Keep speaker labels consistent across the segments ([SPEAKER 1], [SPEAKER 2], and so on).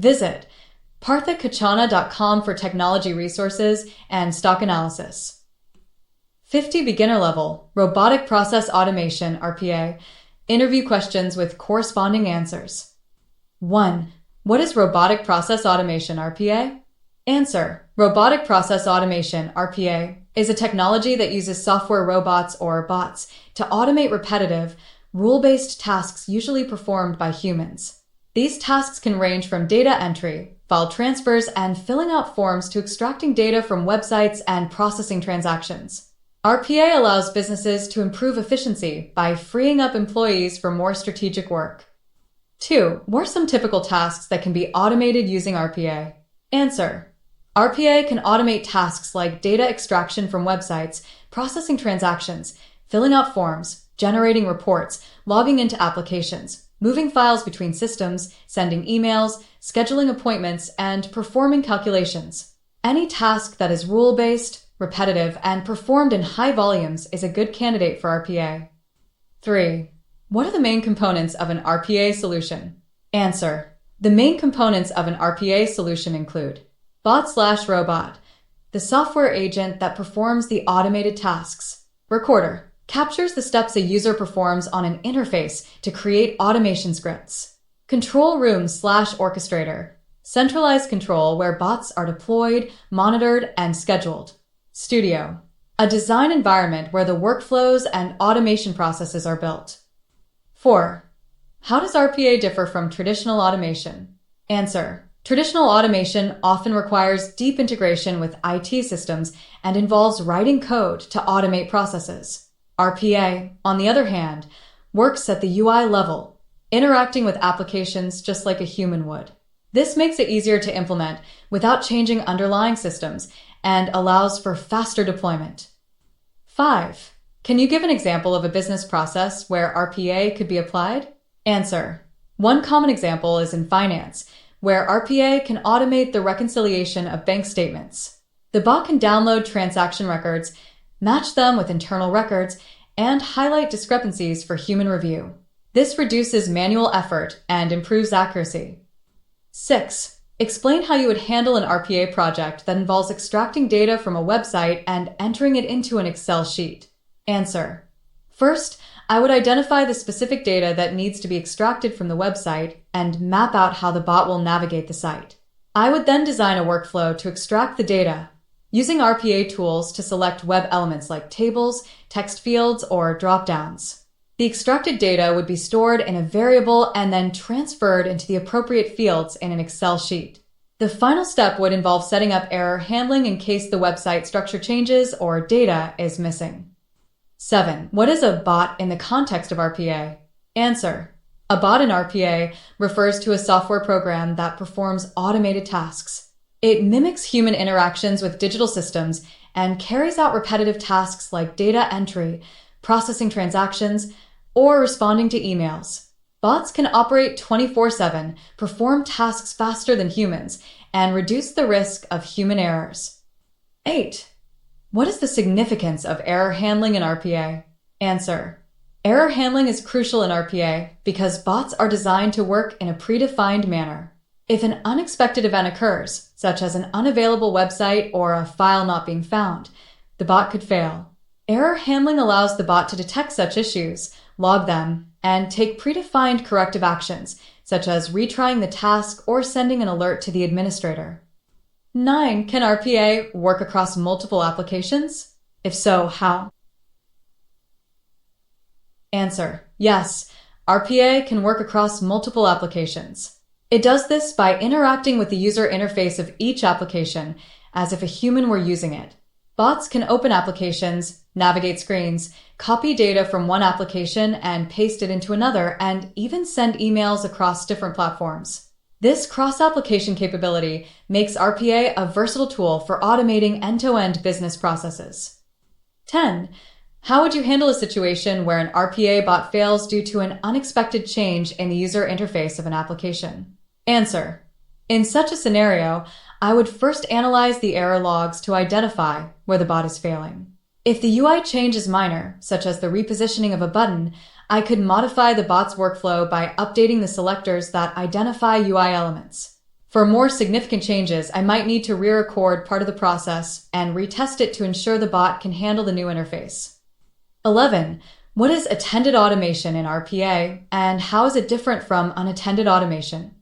[SPEAKER 1] Visit parthakachana.com for technology resources and stock analysis. 50 beginner level, Robotic Process Automation, RPA. Interview questions with corresponding answers. 1. What is Robotic Process Automation, RPA? Answer. Robotic Process Automation, RPA, is a technology that uses software robots or bots to automate repetitive, rule-based tasks usually performed by humans. These tasks can range from data entry, file transfers, and filling out forms to extracting data from websites and processing transactions. RPA allows businesses to improve efficiency by freeing up employees for more strategic work. 2. What are some typical tasks that can be automated using RPA? Answer. RPA can automate tasks like data extraction from websites, processing transactions, filling out forms, generating reports, logging into applications, moving files between systems, sending emails, scheduling appointments, and performing calculations. Any task that is rule-based, repetitive, and performed in high volumes is a good candidate for RPA. 3. What are the main components of an RPA solution? Answer. The main components of an RPA solution include bot/robot, the software agent that performs the automated tasks. Recorder, captures the steps a user performs on an interface to create automation scripts. Control room/orchestrator, centralized control where bots are deployed, monitored, and scheduled. Studio, a design environment where the workflows and automation processes are built. 4. How does RPA differ from traditional automation? Answer. Traditional automation often requires deep integration with IT systems and involves writing code to automate processes. RPA, on the other hand, works at the UI level, interacting with applications just like a human would. This makes it easier to implement without changing underlying systems and allows for faster deployment. 5. Can you give an example of a business process where RPA could be applied? Answer. One common example is in finance, where RPA can automate the reconciliation of bank statements. The bot can download transaction records, match them with internal records, and highlight discrepancies for human review. This reduces manual effort and improves accuracy. 6. Explain how you would handle an RPA project that involves extracting data from a website and entering it into an Excel sheet. Answer. First, I would identify the specific data that needs to be extracted from the website and map out how the bot will navigate the site. I would then design a workflow to extract the data, using RPA tools to select web elements like tables, text fields, or dropdowns. The extracted data would be stored in a variable and then transferred into the appropriate fields in an Excel sheet. The final step would involve setting up error handling in case the website structure changes or data is missing. 7. What is a bot in the context of RPA? Answer. A bot in RPA refers to a software program that performs automated tasks. It mimics human interactions with digital systems and carries out repetitive tasks like data entry, processing transactions, or responding to emails. Bots can operate 24/7, perform tasks faster than humans, and reduce the risk of human errors. 8. What is the significance of error handling in RPA? Answer. Error handling is crucial in RPA because bots are designed to work in a predefined manner. If an unexpected event occurs, such as an unavailable website or a file not being found, the bot could fail. Error handling allows the bot to detect such issues, log them, and take predefined corrective actions, such as retrying the task or sending an alert to the administrator. 9. Can RPA work across multiple applications? If so, how? Answer. Yes, RPA can work across multiple applications. It does this by interacting with the user interface of each application as if a human were using it. Bots can open applications, navigate screens, copy data from one application and paste it into another, and even send emails across different platforms. This cross-application capability makes RPA a versatile tool for automating end-to-end business processes. 10. How would you handle a situation where an RPA bot fails due to an unexpected change in the user interface of an application? Answer. In such a scenario, I would first analyze the error logs to identify where the bot is failing. If the UI change is minor, such as the repositioning of a button, I could modify the bot's workflow by updating the selectors that identify UI elements. For more significant changes, I might need to re-record part of the process and retest it to ensure the bot can handle the new interface. 11. What is attended automation in RPA, and how is it different from unattended automation?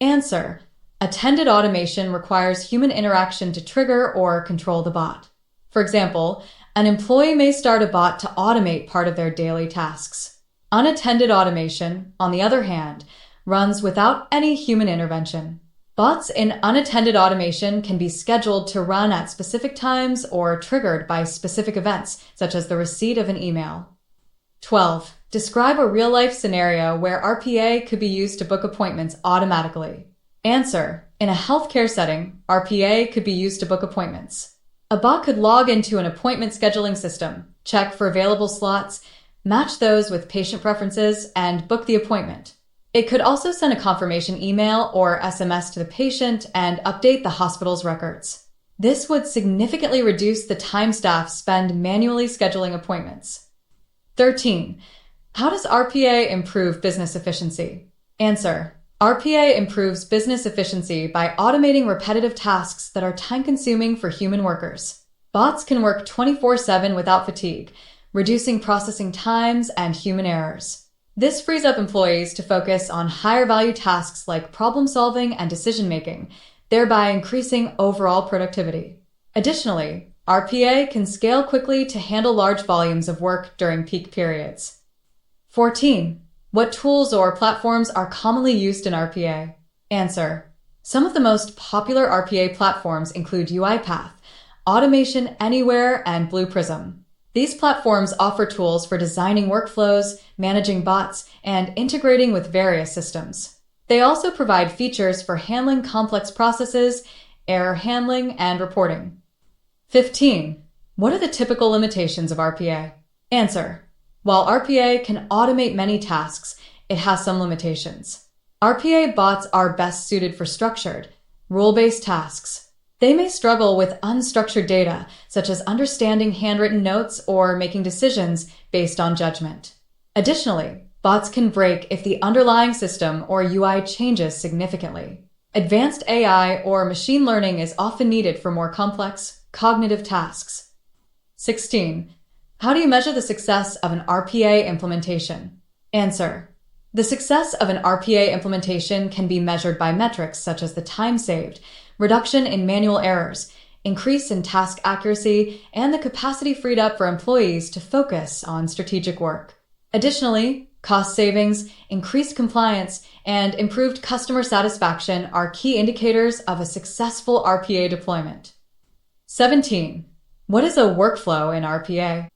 [SPEAKER 1] Answer. Attended automation requires human interaction to trigger or control the bot. For example, an employee may start a bot to automate part of their daily tasks. Unattended automation, on the other hand, runs without any human intervention. Bots in unattended automation can be scheduled to run at specific times or triggered by specific events, such as the receipt of an email. 12. Describe a real-life scenario where RPA could be used to book appointments automatically. Answer. In a healthcare setting, RPA could be used to book appointments. A bot could log into an appointment scheduling system, check for available slots, match those with patient preferences, and book the appointment. It could also send a confirmation email or SMS to the patient and update the hospital's records. This would significantly reduce the time staff spend manually scheduling appointments. 13. How does RPA improve business efficiency? Answer. RPA improves business efficiency by automating repetitive tasks that are time-consuming for human workers. Bots can work 24/7 without fatigue, reducing processing times and human errors. This frees up employees to focus on higher-value tasks like problem-solving and decision-making, thereby increasing overall productivity. Additionally, RPA can scale quickly to handle large volumes of work during peak periods. 14. What tools or platforms are commonly used in RPA? Answer. Some of the most popular RPA platforms include UiPath, Automation Anywhere, and Blue Prism. These platforms offer tools for designing workflows, managing bots, and integrating with various systems. They also provide features for handling complex processes, error handling, and reporting. 15. What are the typical limitations of RPA? Answer. While RPA can automate many tasks, it has some limitations. RPA bots are best suited for structured, rule-based tasks. They may struggle with unstructured data, such as understanding handwritten notes or making decisions based on judgment. Additionally, bots can break if the underlying system or UI changes significantly. Advanced AI or machine learning is often needed for more complex, cognitive tasks. 16. How do you measure the success of an RPA implementation? Answer. The success of an RPA implementation can be measured by metrics such as the time saved, reduction in manual errors, increase in task accuracy, and the capacity freed up for employees to focus on strategic work. Additionally, cost savings, increased compliance, and improved customer satisfaction are key indicators of a successful RPA deployment. 17. What is a workflow in RPA?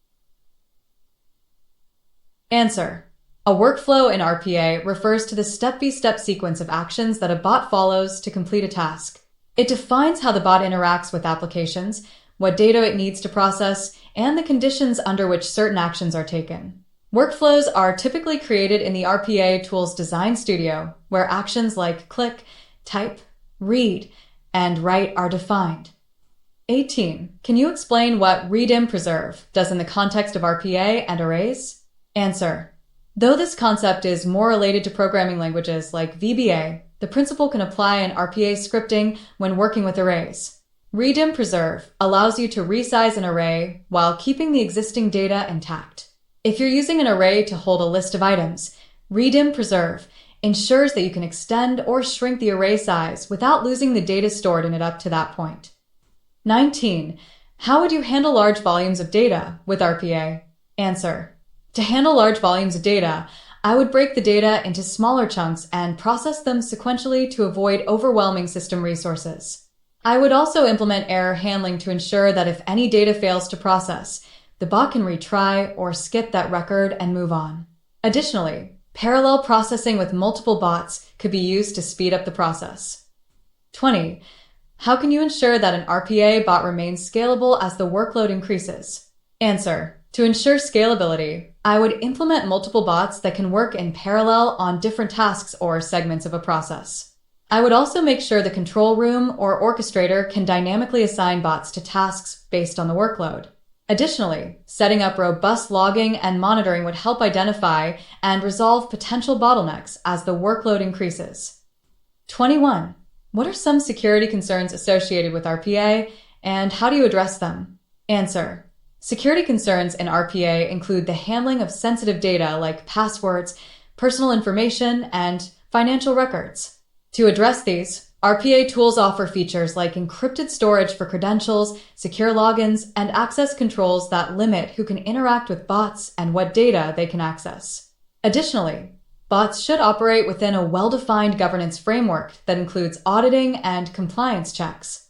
[SPEAKER 1] Answer. A workflow in RPA refers to the step-by-step sequence of actions that a bot follows to complete a task. It defines how the bot interacts with applications, what data it needs to process, and the conditions under which certain actions are taken. Workflows are typically created in the RPA tool's Design Studio, where actions like click, type, read, and write are defined. 18. Can you explain what read-in-preserve does in the context of RPA and arrays? Answer. Though this concept is more related to programming languages like VBA, the principle can apply in RPA scripting when working with arrays. Read-in-preserve allows you to resize an array while keeping the existing data intact. If you're using an array to hold a list of items, read-in-preserve ensures that you can extend or shrink the array size without losing the data stored in it up to that point. 19. How would you handle large volumes of data with RPA? Answer. To handle large volumes of data, I would break the data into smaller chunks and process them sequentially to avoid overwhelming system resources. I would also implement error handling to ensure that if any data fails to process, the bot can retry or skip that record and move on. Additionally, parallel processing with multiple bots could be used to speed up the process. 20. How can you ensure that an RPA bot remains scalable as the workload increases? Answer. To ensure scalability, I would implement multiple bots that can work in parallel on different tasks or segments of a process. I would also make sure the control room or orchestrator can dynamically assign bots to tasks based on the workload. Additionally, setting up robust logging and monitoring would help identify and resolve potential bottlenecks as the workload increases. 21. What are some security concerns associated with RPA, and how do you address them? Answer. Security concerns in RPA include the handling of sensitive data like passwords, personal information, and financial records. To address these, RPA tools offer features like encrypted storage for credentials, secure logins, and access controls that limit who can interact with bots and what data they can access. Additionally, bots should operate within a well-defined governance framework that includes auditing and compliance checks.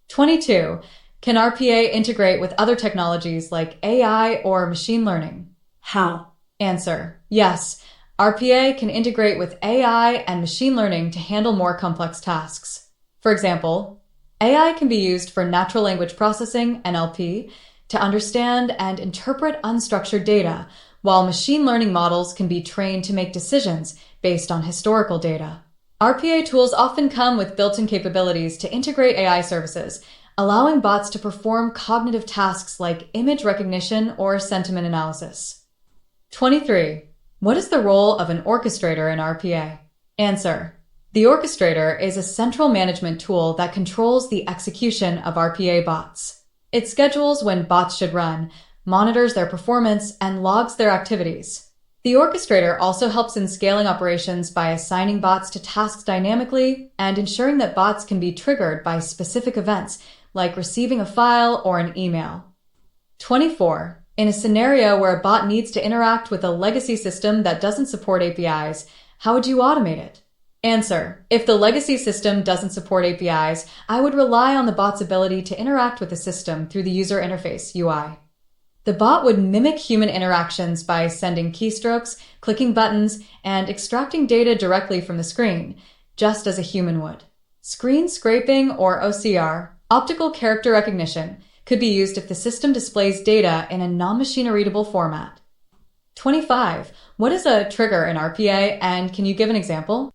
[SPEAKER 1] 22. Can RPA integrate with other technologies like AI or machine learning?
[SPEAKER 2] How?
[SPEAKER 1] Answer. Yes. RPA can integrate with AI and machine learning to handle more complex tasks. For example, AI can be used for natural language processing, NLP, to understand and interpret unstructured data, while machine learning models can be trained to make decisions based on historical data. RPA tools often come with built-in capabilities to integrate AI services, allowing bots to perform cognitive tasks like image recognition or sentiment analysis. 23. What is the role of an orchestrator in RPA? Answer. The orchestrator is a central management tool that controls the execution of RPA bots. It schedules when bots should run, monitors their performance, and logs their activities. The orchestrator also helps in scaling operations by assigning bots to tasks dynamically and ensuring that bots can be triggered by specific events, like receiving a file or an email. 24. In a scenario where a bot needs to interact with a legacy system that doesn't support APIs, how would you automate it? Answer. If the legacy system doesn't support APIs, I would rely on the bot's ability to interact with the system through the user interface, UI. The bot would mimic human interactions by sending keystrokes, clicking buttons, and extracting data directly from the screen, just as a human would. Screen scraping, or OCR, optical character recognition, could be used if the system displays data in a non-machine readable format. 25. What is a trigger in RPA, and can you give an example?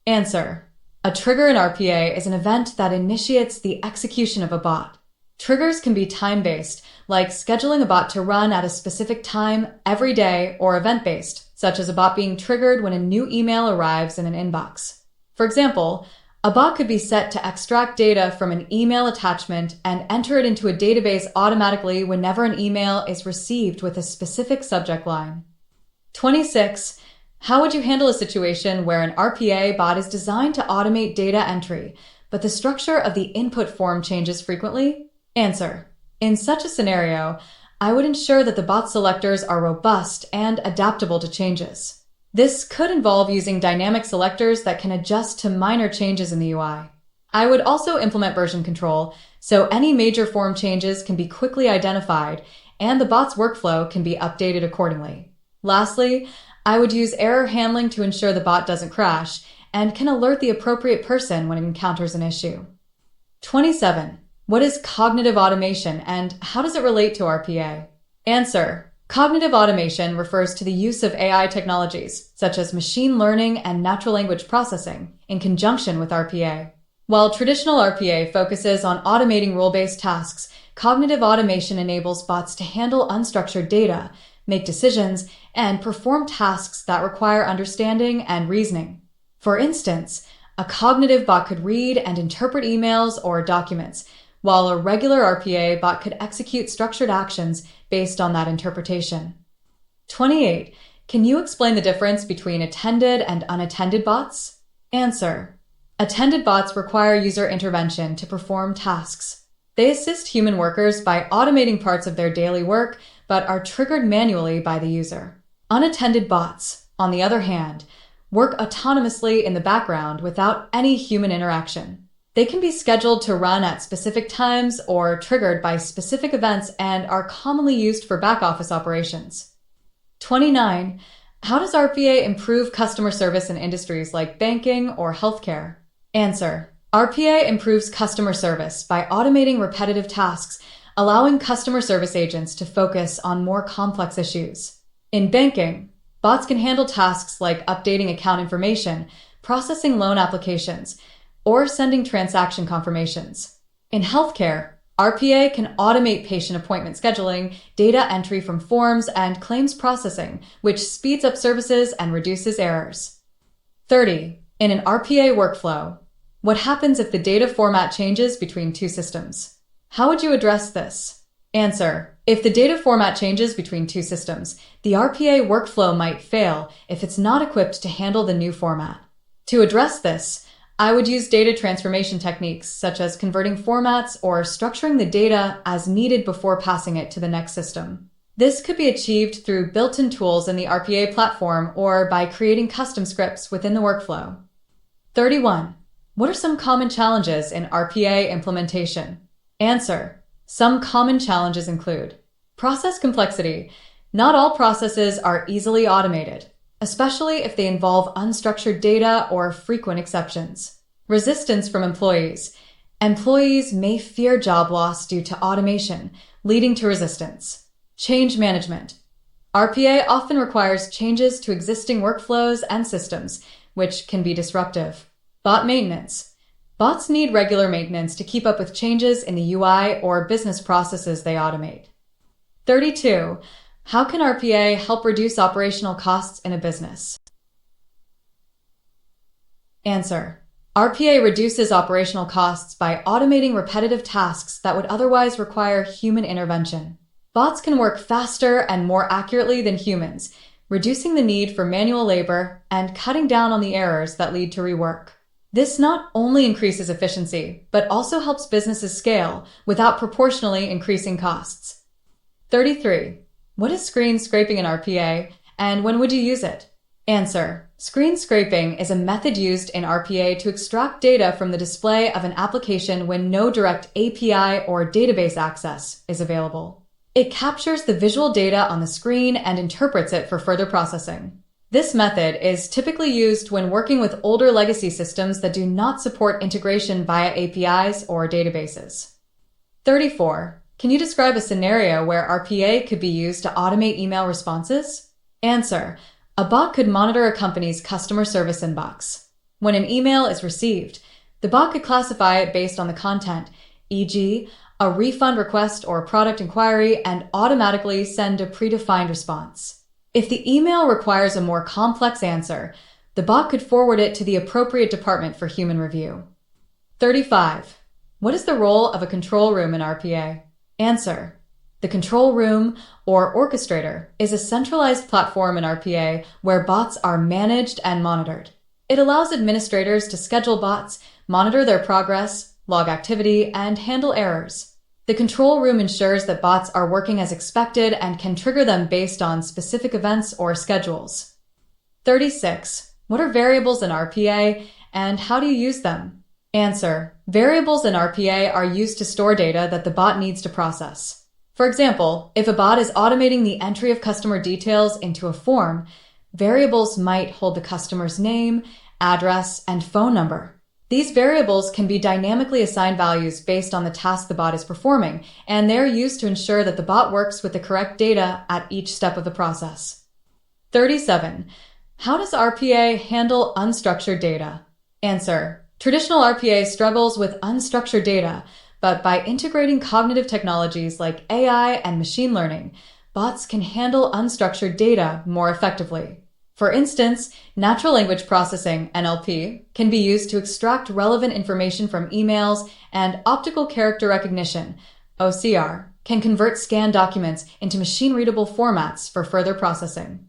[SPEAKER 1] Answer. A trigger in RPA is an event that initiates the execution of a bot. Triggers can be time-based, like scheduling a bot to run at a specific time every day, or event-based, such as a bot being triggered when a new email arrives in an inbox. For example, a bot could be set to extract data from an email attachment and enter it into a database automatically whenever an email is received with a specific subject line. 26. How would you handle a situation where an RPA bot is designed to automate data entry, but the structure of the input form changes frequently? Answer. In such a scenario, I would ensure that the bot selectors are robust and adaptable to changes. This could involve using dynamic selectors that can adjust to minor changes in the UI. I would also implement version control, so any major form changes can be quickly identified and the bot's workflow can be updated accordingly. Lastly, I would use error handling to ensure the bot doesn't crash and can alert the appropriate person when it encounters an issue. 27. What is cognitive automation and how does it relate to RPA? Answer. Cognitive automation refers to the use of AI technologies, such as machine learning and natural language processing, in conjunction with RPA. While traditional RPA focuses on automating role-based tasks, cognitive automation enables bots to handle unstructured data, make decisions, and perform tasks that require understanding and reasoning. For instance, a cognitive bot could read and interpret emails or documents, while a regular RPA bot could execute structured actions based on that interpretation. 28. Can you explain the difference between attended and unattended bots? Answer. Attended bots require user intervention to perform tasks. They assist human workers by automating parts of their daily work, but are triggered manually by the user. Unattended bots, on the other hand, work autonomously in the background without any human interaction. They can be scheduled to run at specific times or triggered by specific events and are commonly used for back-office operations. 29. How does RPA improve customer service in industries like banking or healthcare? Answer. RPA improves customer service by automating repetitive tasks, allowing customer service agents to focus on more complex issues. In banking, bots can handle tasks like updating account information, processing loan applications, or sending transaction confirmations. In healthcare, RPA can automate patient appointment scheduling, data entry from forms, and claims processing, which speeds up services and reduces errors. 30. In an RPA workflow, what happens if the data format changes between two systems? How would you address this? Answer: if the data format changes between two systems, the RPA workflow might fail if it's not equipped to handle the new format. To address this, I would use data transformation techniques such as converting formats or structuring the data as needed before passing it to the next system. This could be achieved through built-in tools in the RPA platform or by creating custom scripts within the workflow. 31. What are some common challenges in RPA implementation? Answer: some common challenges include process complexity. Not all processes are easily automated, especially if they involve unstructured data or frequent exceptions. Resistance from employees. Employees may fear job loss due to automation, leading to resistance. Change management. RPA often requires changes to existing workflows and systems, which can be disruptive. Bot maintenance. Bots need regular maintenance to keep up with changes in the UI or business processes they automate. 32. How can RPA help reduce operational costs in a business? Answer: RPA reduces operational costs by automating repetitive tasks that would otherwise require human intervention. Bots can work faster and more accurately than humans, reducing the need for manual labor and cutting down on the errors that lead to rework. This not only increases efficiency, but also helps businesses scale without proportionally increasing costs. 33. What is screen scraping in RPA, and when would you use it? Answer: screen scraping is a method used in RPA to extract data from the display of an application when no direct API or database access is available. It captures the visual data on the screen and interprets it for further processing. This method is typically used when working with older legacy systems that do not support integration via APIs or databases. 34. Can you describe a scenario where RPA could be used to automate email responses? Answer: a bot could monitor a company's customer service inbox. When an email is received, the bot could classify it based on the content, e.g., a refund request or product inquiry, and automatically send a predefined response. If the email requires a more complex answer, the bot could forward it to the appropriate department for human review. 35. What is the role of a control room in RPA? Answer: the control room, or orchestrator, is a centralized platform in RPA where bots are managed and monitored. It allows administrators to schedule bots, monitor their progress, log activity, and handle errors. The control room ensures that bots are working as expected and can trigger them based on specific events or schedules. 36. What are variables in RPA, and how do you use them? Answer: variables in RPA are used to store data that the bot needs to process. For example, if a bot is automating the entry of customer details into a form, variables might hold the customer's name, address, and phone number. These variables can be dynamically assigned values based on the task the bot is performing, and they're used to ensure that the bot works with the correct data at each step of the process. 37. How does RPA handle unstructured data? Answer: traditional RPA struggles with unstructured data, but by integrating cognitive technologies like AI and machine learning, bots can handle unstructured data more effectively. For instance, natural language processing, NLP, can be used to extract relevant information from emails, and optical character recognition, OCR, can convert scanned documents into machine-readable formats for further processing.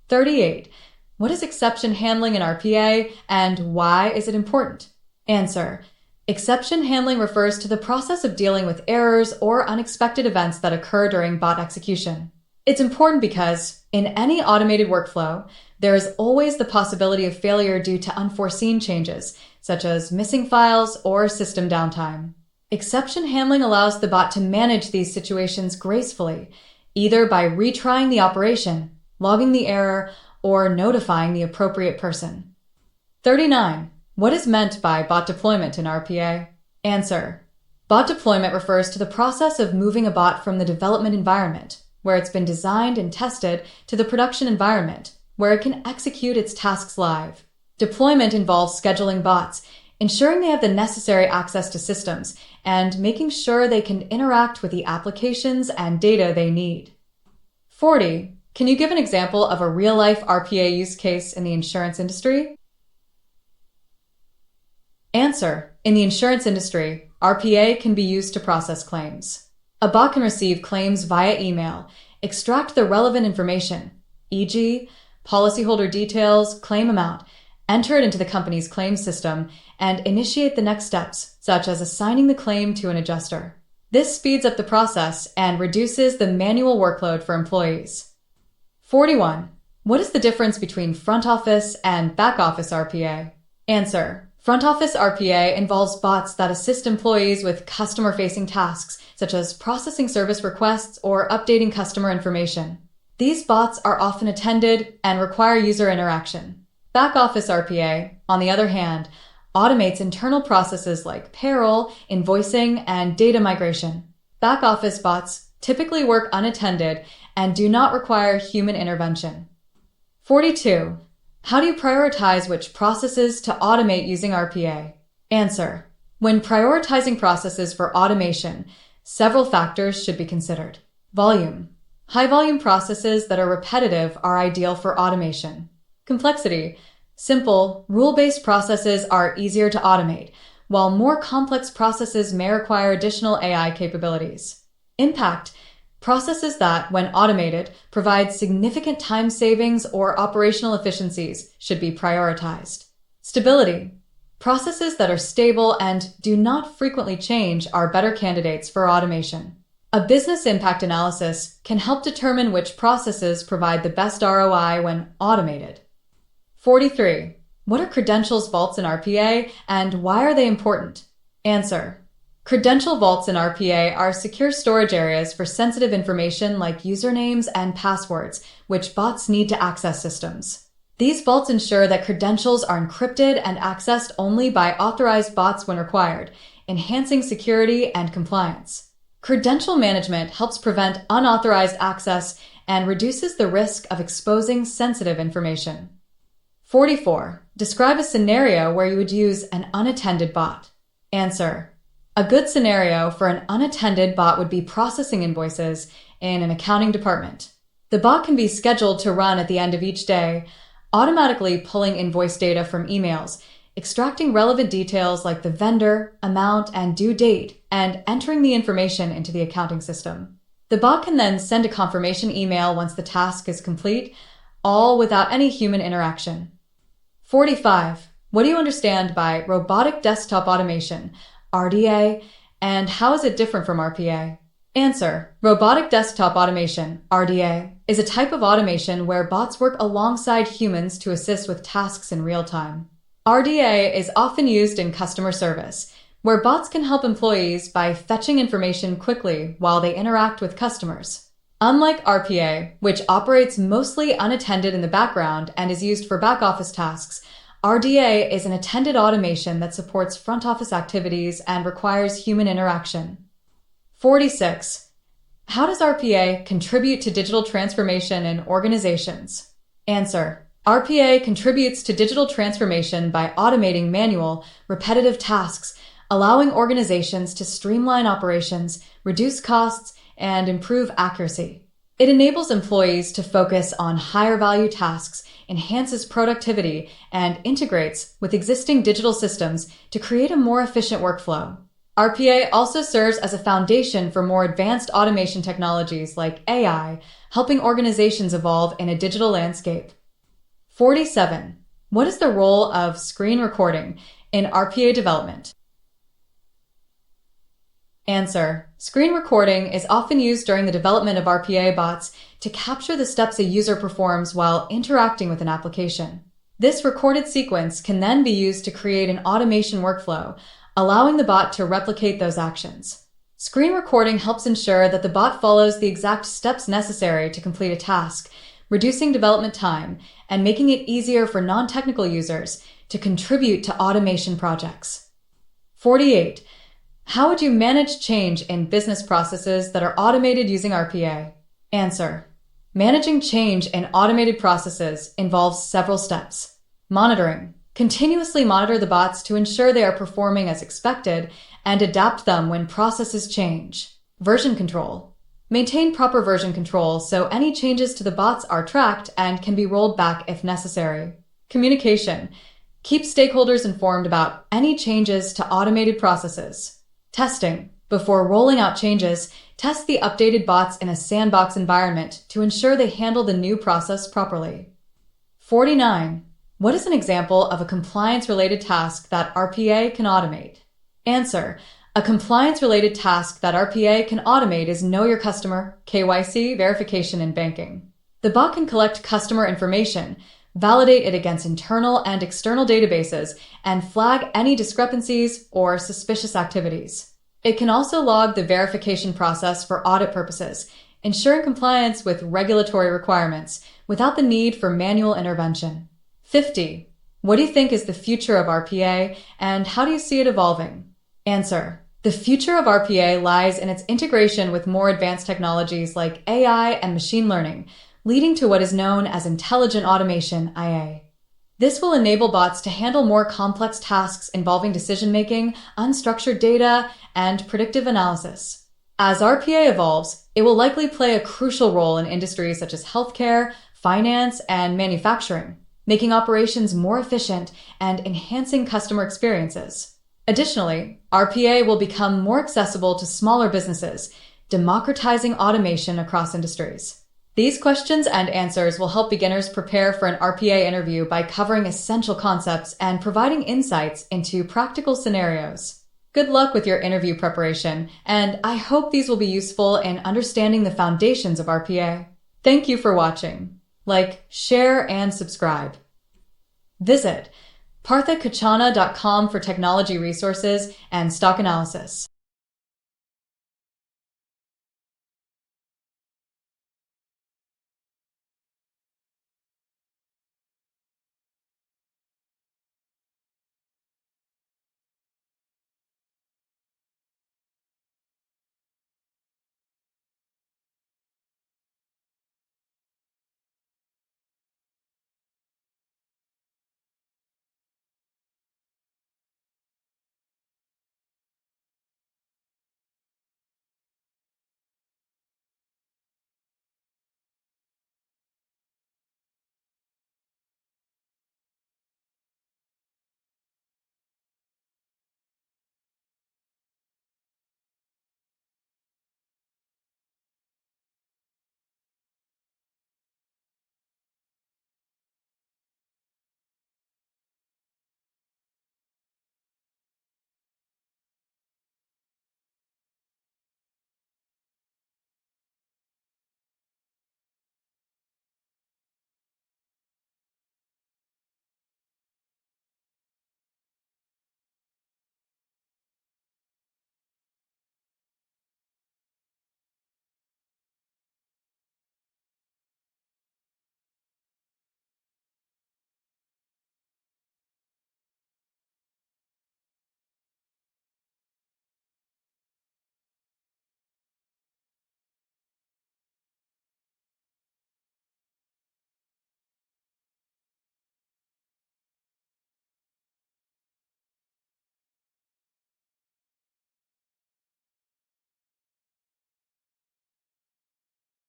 [SPEAKER 1] 38. What is exception handling in RPA, and why is it important? Answer: exception handling refers to the process of dealing with errors or unexpected events that occur during bot execution. It's important because, in any automated workflow, there is always the possibility of failure due to unforeseen changes, such as missing files or system downtime. Exception handling allows the bot to manage these situations gracefully, either by retrying the operation, logging the error, or notifying the appropriate person. 39. What is meant by bot deployment in RPA? Answer: bot deployment refers to the process of moving a bot from the development environment, where it's been designed and tested, to the production environment, where it can execute its tasks live. Deployment involves scheduling bots, ensuring they have the necessary access to systems, and making sure they can interact with the applications and data they need. 40. Can you give an example of a real-life RPA use case in the insurance industry? Answer: in the insurance industry, RPA can be used to process claims. A bot can receive claims via email, extract the relevant information, e.g., policyholder details, claim amount, enter it into the company's claims system, and initiate the next steps, such as assigning the claim to an adjuster. This speeds up the process and reduces the manual workload for employees. 41. What is the difference between front office and back office RPA? Answer: front office RPA involves bots that assist employees with customer-facing tasks, such as processing service requests or updating customer information. These bots are often attended and require user interaction. Back office RPA, on the other hand, automates internal processes like payroll, invoicing, and data migration. Back office bots typically work unattended and do not require human intervention. 42. How do you prioritize which processes to automate using RPA? Answer: when prioritizing processes for automation, several factors should be considered. Volume. High-volume processes that are repetitive are ideal for automation. Complexity. Simple, rule-based processes are easier to automate, while more complex processes may require additional AI capabilities. Impact. Processes that, when automated, provide significant time savings or operational efficiencies should be prioritized. Stability. Processes that are stable and do not frequently change are better candidates for automation. A business impact analysis can help determine which processes provide the best ROI when automated. 43. What are credentials vaults in RPA and why are they important? Answer: credential vaults in RPA are secure storage areas for sensitive information like usernames and passwords, which bots need to access systems. These vaults ensure that credentials are encrypted and accessed only by authorized bots when required, enhancing security and compliance. Credential management helps prevent unauthorized access and reduces the risk of exposing sensitive information. 44. Describe a scenario where you would use an unattended bot. Answer: a good scenario for an unattended bot would be processing invoices in an accounting department. The bot can be scheduled to run at the end of each day, automatically pulling invoice data from emails, extracting relevant details like the vendor, amount, and due date, and entering the information into the accounting system. The bot can then send a confirmation email once the task is complete, all without any human interaction. 45. What do you understand by robotic desktop automation, RDA, and how is it different from RPA? Answer: robotic desktop automation, RDA, is a type of automation where bots work alongside humans to assist with tasks in real time. RDA is often used in customer service, where bots can help employees by fetching information quickly while they interact with customers. Unlike RPA, which operates mostly unattended in the background and is used for back-office tasks, RDA is an attended automation that supports front-office activities and requires human interaction. 46. How does RPA contribute to digital transformation in organizations? Answer: RPA contributes to digital transformation by automating manual, repetitive tasks, allowing organizations to streamline operations, reduce costs, and improve accuracy. It enables employees to focus on higher value tasks, enhances productivity, and integrates with existing digital systems to create a more efficient workflow. RPA also serves as a foundation for more advanced automation technologies like AI, helping organizations evolve in a digital landscape. 47. What is the role of screen recording in RPA development? Answer: screen recording is often used during the development of RPA bots to capture the steps a user performs while interacting with an application. This recorded sequence can then be used to create an automation workflow, allowing the bot to replicate those actions. Screen recording helps ensure that the bot follows the exact steps necessary to complete a task, reducing development time and making it easier for non-technical users to contribute to automation projects. 48. How would you manage change in business processes that are automated using RPA? Answer: managing change in automated processes involves several steps. Monitoring. Continuously monitor the bots to ensure they are performing as expected and adapt them when processes change. Version control. Maintain proper version control so any changes to the bots are tracked and can be rolled back if necessary. Communication. Keep stakeholders informed about any changes to automated processes. Testing. Before rolling out changes, test the updated bots in a sandbox environment to ensure they handle the new process properly. 49. What is an example of a compliance-related task that RPA can automate? Answer. A compliance-related task that RPA can automate is Know Your Customer, KYC, verification, and banking. The bot can collect customer information, validate it against internal and external databases, and flag any discrepancies or suspicious activities. It can also log the verification process for audit purposes, ensuring compliance with regulatory requirements without the need for manual intervention. 50. What do you think is the future of RPA, and how do you see it evolving? Answer. The future of RPA lies in its integration with more advanced technologies like AI and machine learning, leading to what is known as intelligent automation, IA. This will enable bots to handle more complex tasks involving decision-making, unstructured data, and predictive analysis. As RPA evolves, it will likely play a crucial role in industries such as healthcare, finance, and manufacturing, making operations more efficient and enhancing customer experiences. Additionally, RPA will become more accessible to smaller businesses, democratizing automation across industries. These questions and answers will help beginners prepare for an RPA interview by covering essential concepts and providing insights into practical scenarios. Good luck with your interview preparation, and I hope these will be useful in understanding the foundations of RPA. Thank you for watching. Like, share, and subscribe. Visit parthakachana.com for technology resources and stock analysis.